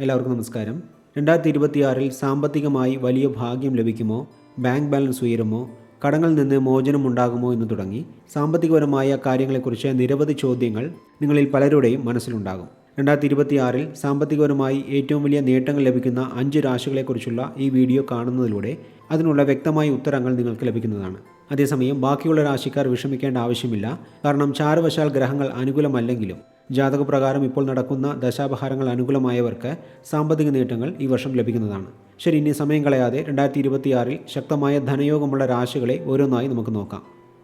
എല്ലാവർക്കും നമസ്കാരം. 2026 സാമ്പത്തികമായി വലിയ ഭാഗ്യം ലഭിക്കുമോ, ബാങ്ക് ബാലൻസ് ഉയരുമോ, കടങ്ങളിൽ നിന്ന് മോചനമുണ്ടാകുമോ എന്ന് തുടങ്ങി സാമ്പത്തികപരമായ കാര്യങ്ങളെക്കുറിച്ച് നിരവധി ചോദ്യങ്ങൾ നിങ്ങളിൽ പലരുടെയും മനസ്സിലുണ്ടാകും. 2026 സാമ്പത്തികപരമായി ഏറ്റവും വലിയ നേട്ടങ്ങൾ ലഭിക്കുന്ന 5 രാശികളെക്കുറിച്ചുള്ള ഈ വീഡിയോ കാണുന്നതിലൂടെ അതിനുള്ള വ്യക്തമായ ഉത്തരങ്ങൾ നിങ്ങൾക്ക് ലഭിക്കുന്നതാണ്. അതേസമയം ബാക്കിയുള്ള രാശിക്കാർ വിഷമിക്കേണ്ട ആവശ്യമില്ല. കാരണം ചാരവശാൽ ഗ്രഹങ്ങൾ അനുകൂലമല്ലെങ്കിലും ജാതകപ്രകാരം ഇപ്പോൾ നടക്കുന്ന ദശാപഹാരങ്ങൾ അനുകൂലമായവർക്ക് സാമ്പത്തിക നേട്ടങ്ങൾ ഈ വർഷം ലഭിക്കുന്നതാണ്. ശരി, ഇനി സമയം കളയാതെ 2026 ശക്തമായ ധനയോഗമുള്ള രാശികളെ ഓരോന്നായി നമുക്ക് നോക്കാം.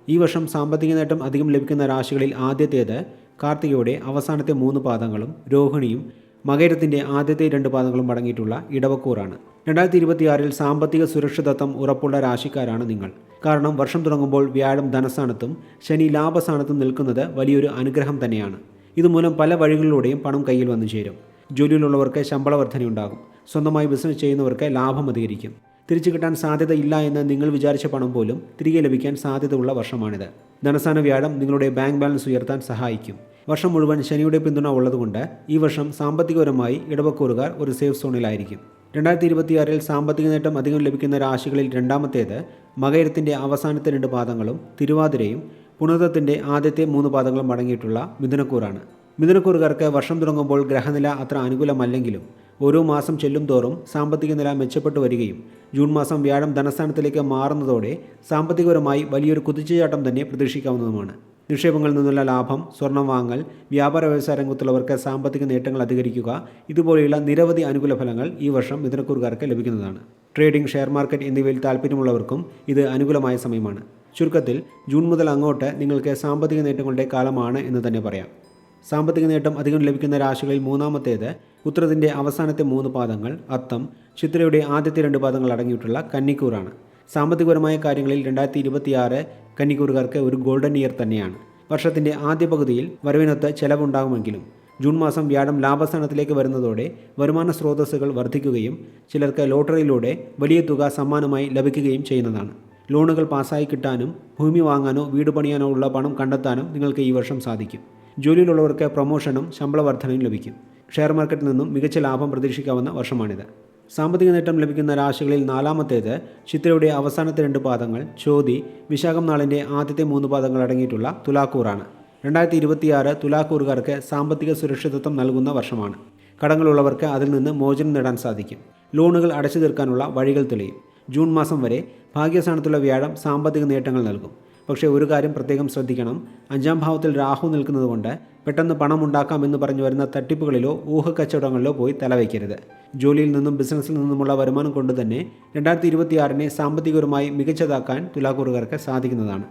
ഈ വർഷം സാമ്പത്തിക നേട്ടം അധികം ലഭിക്കുന്ന രാശികളിൽ ആദ്യത്തേത് കാർത്തികയുടെ അവസാനത്തെ 3 പാദങ്ങളും രോഹിണിയും മകരത്തിൻ്റെ ആദ്യത്തെ 2 പാദങ്ങളും അടങ്ങിയിട്ടുള്ള ഇടവക്കൂറാണ്. 2026 സാമ്പത്തിക സുരക്ഷിതത്വം ഉറപ്പുള്ള രാശിക്കാരാണ് നിങ്ങൾ. കാരണം വർഷം തുടങ്ങുമ്പോൾ വ്യാഴം ധനസ്ഥാനത്തും ശനി ലാഭസ്ഥാനത്തും നിൽക്കുന്നത് വലിയൊരു അനുഗ്രഹം തന്നെയാണ്. ഇതുമൂലം പല വഴികളിലൂടെയും പണം കയ്യിൽ വന്നു ചേരും. ജോലിയിലുള്ളവർക്ക് ശമ്പള വർധനയുണ്ടാകും. സ്വന്തമായി ബിസിനസ് ചെയ്യുന്നവർക്ക് ലാഭം അധികരിക്കും. തിരിച്ചു കിട്ടാൻ സാധ്യതയില്ല എന്ന് നിങ്ങൾ വിചാരിച്ച പണം പോലും തിരികെ ലഭിക്കാൻ സാധ്യതയുള്ള വർഷമാണിത്. ധനസ്ഥാന വ്യാഴം നിങ്ങളുടെ ബാങ്ക് ബാലൻസ് ഉയർത്താൻ സഹായിക്കും. വർഷം മുഴുവൻ ശനിയുടെ പിന്തുണ ഉള്ളതുകൊണ്ട് ഈ വർഷം സാമ്പത്തികപരമായി ഇടവക്കൂറുകാർ ഒരു സേഫ് സോണിലായിരിക്കും. 2026 സാമ്പത്തിക നേട്ടം അധികം ലഭിക്കുന്ന രാശികളിൽ രണ്ടാമത്തേത് മകരത്തിൻ്റെ അവസാനത്തെ 2 പാദങ്ങളും തിരുവാതിരയും പുണർതത്തിൻ്റെ ആദ്യത്തെ 3 പാദങ്ങളും അടങ്ങിയിട്ടുള്ള മിഥുനക്കൂറാണ്. മിഥുനക്കൂറുകാർക്ക് വർഷം തുടങ്ങുമ്പോൾ ഗ്രഹനില അത്ര അനുകൂലമല്ലെങ്കിലും ഓരോ മാസം ചെല്ലും തോറും സാമ്പത്തിക നില മെച്ചപ്പെട്ടു വരികയും ജൂൺ മാസം വ്യാഴം ധനസ്ഥാനത്തിലേക്ക് മാറുന്നതോടെ സാമ്പത്തികപരമായി വലിയൊരു കുതിച്ചുചാട്ടം തന്നെ പ്രതീക്ഷിക്കാവുന്നതുമാണ്. നിക്ഷേപങ്ങളിൽ നിന്നുള്ള ലാഭം, സ്വർണം വാങ്ങൽ, വ്യാപാര വ്യവസായ രംഗത്തുള്ളവർക്ക് സാമ്പത്തിക നേട്ടങ്ങൾ അധികരിക്കുക, ഇതുപോലെയുള്ള നിരവധി അനുകൂല ഫലങ്ങൾ ഈ വർഷം മിഥുനക്കൂറുകാർക്ക് ലഭിക്കുന്നതാണ്. ട്രേഡിംഗ്, ഷെയർ മാർക്കറ്റ് എന്നിവയിൽ താല്പര്യമുള്ളവർക്കും ഇത് അനുകൂലമായ സമയമാണ്. ചുരുക്കത്തിൽ ജൂൺ മുതൽ അങ്ങോട്ട് നിങ്ങൾക്ക് സാമ്പത്തിക നേട്ടങ്ങളുടെ കാലമാണ് എന്ന് തന്നെ പറയാം. സാമ്പത്തിക നേട്ടം അധികം ലഭിക്കുന്ന രാശികളിൽ മൂന്നാമത്തേത് ഉത്രത്തിൻ്റെ അവസാനത്തെ 3 പാദങ്ങൾ, അത്തം, ചിത്രയുടെ ആദ്യത്തെ 2 പാദങ്ങൾ അടങ്ങിയിട്ടുള്ള കന്നിക്കൂറാണ്. സാമ്പത്തികപരമായ കാര്യങ്ങളിൽ 2026 കന്നിക്കൂറുകാർക്ക് ഒരു ഗോൾഡൻ ഇയർ തന്നെയാണ്. വർഷത്തിൻ്റെ ആദ്യ പകുതിയിൽ വരവിനൊത്ത് ചെലവുണ്ടാകുമെങ്കിലും ജൂൺ മാസം വ്യാഴം ലാഭസ്ഥാനത്തിലേക്ക് വരുന്നതോടെ വരുമാന സ്രോതസ്സുകൾ വർദ്ധിക്കുകയും ചിലർക്ക് ലോട്ടറിയിലൂടെ വലിയ തുക സമ്മാനമായി ലഭിക്കുകയും ചെയ്യുന്നതാണ്. ലോണുകൾ പാസ്സായി കിട്ടാനും ഭൂമി വാങ്ങാനോ വീട് പണിയാനോ ഉള്ള പണം കണ്ടെത്താനും നിങ്ങൾക്ക് ഈ വർഷം സാധിക്കും. ജോലിയിലുള്ളവർക്ക് പ്രൊമോഷനും ശമ്പള വർധനയും ലഭിക്കും. ഷെയർ മാർക്കറ്റിൽ നിന്നും മികച്ച ലാഭം പ്രതീക്ഷിക്കാവുന്ന വർഷമാണിത്. സാമ്പത്തിക നേട്ടം ലഭിക്കുന്ന രാശികളിൽ നാലാമത്തേത് ചിത്രയുടെ അവസാനത്തെ 2 പാദങ്ങൾ, ചോതി, വിശാഖം നാളിൻ്റെ ആദ്യത്തെ 3 പാദങ്ങൾ അടങ്ങിയിട്ടുള്ള തുലാക്കൂറാണ്. 2026 തുലാക്കൂറുകാർക്ക് സാമ്പത്തിക സുരക്ഷിതത്വം നൽകുന്ന വർഷമാണ്. കടങ്ങളുള്ളവർക്ക് അതിൽ നിന്ന് മോചനം നേടാൻ സാധിക്കും. ലോണുകൾ അടച്ചു തീർക്കാനുള്ള വഴികൾ തെളിയും. ജൂൺ മാസം വരെ ഭാഗ്യസ്ഥാനത്തുള്ള വ്യാഴം സാമ്പത്തിക നേട്ടങ്ങൾ നൽകും. പക്ഷേ ഒരു കാര്യം പ്രത്യേകം ശ്രദ്ധിക്കണം. 5ാം ഭാവത്തിൽ രാഹു നിൽക്കുന്നതുകൊണ്ട് പെട്ടെന്ന് പണം ഉണ്ടാക്കാമെന്ന് പറഞ്ഞു വരുന്ന തട്ടിപ്പുകളിലോ ഊഹക്കച്ചവടങ്ങളിലോ പോയി തലവയ്ക്കരുത്. ജോലിയിൽ നിന്നും ബിസിനസ്സിൽ നിന്നുമുള്ള വരുമാനം കൊണ്ട് തന്നെ 2026 സാമ്പത്തികപരമായി മികച്ചതാക്കാൻ തുലാക്കൂറുകാർക്ക് സാധിക്കുന്നതാണ്.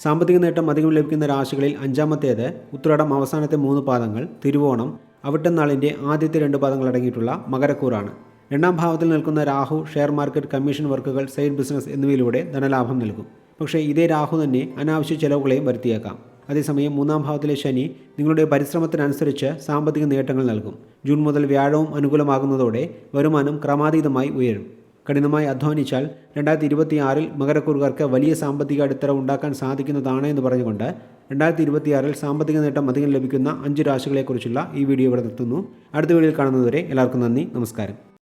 സാമ്പത്തിക നേട്ടം അധികം ലഭിക്കുന്ന രാശികളിൽ 5ാമത്തേത് ഉത്രാടം അവസാനത്തെ 3 പാദങ്ങൾ, തിരുവോണം, അവിട്ടം നാളിൻ്റെ ആദ്യത്തെ 2 പാദങ്ങൾ അടങ്ങിയിട്ടുള്ള മകരക്കൂറാണ്. 2ാം ഭാവത്തിൽ നിൽക്കുന്ന രാഹു ഷെയർ മാർക്കറ്റ്, കമ്മീഷൻ വർക്കുകൾ, സൈഡ് ബിസിനസ് എന്നിവയിലൂടെ ധനലാഭം നൽകും. പക്ഷേ ഇതേ രാഹു തന്നെ അനാവശ്യ ചെലവുകളെയും വരുത്തിയേക്കാം. അതേസമയം 3ാം ഭാവത്തിലെ ശനി നിങ്ങളുടെ പരിശ്രമത്തിനനുസരിച്ച് സാമ്പത്തിക നേട്ടങ്ങൾ നൽകും. ജൂൺ മുതൽ വ്യാഴവും അനുകൂലമാകുന്നതോടെ വരുമാനം ക്രമാതീതമായി ഉയരും. കഠിനമായി അധ്വാനിച്ചാൽ 2026 മകരക്കൂറുകാർക്ക് വലിയ സാമ്പത്തിക അടിത്തറ ഉണ്ടാക്കാൻ സാധിക്കുന്നതാണ് എന്ന് പറഞ്ഞുകൊണ്ട് 2026 സാമ്പത്തിക നേട്ടം അധികം ലഭിക്കുന്ന 5 രാശികളെക്കുറിച്ചുള്ള ഈ വീഡിയോ ഇവിടെ നിർത്തുന്നു. അടുത്ത വീഡിയോയിൽ കാണുന്നതുവരെ എല്ലാവർക്കും നന്ദി, നമസ്കാരം.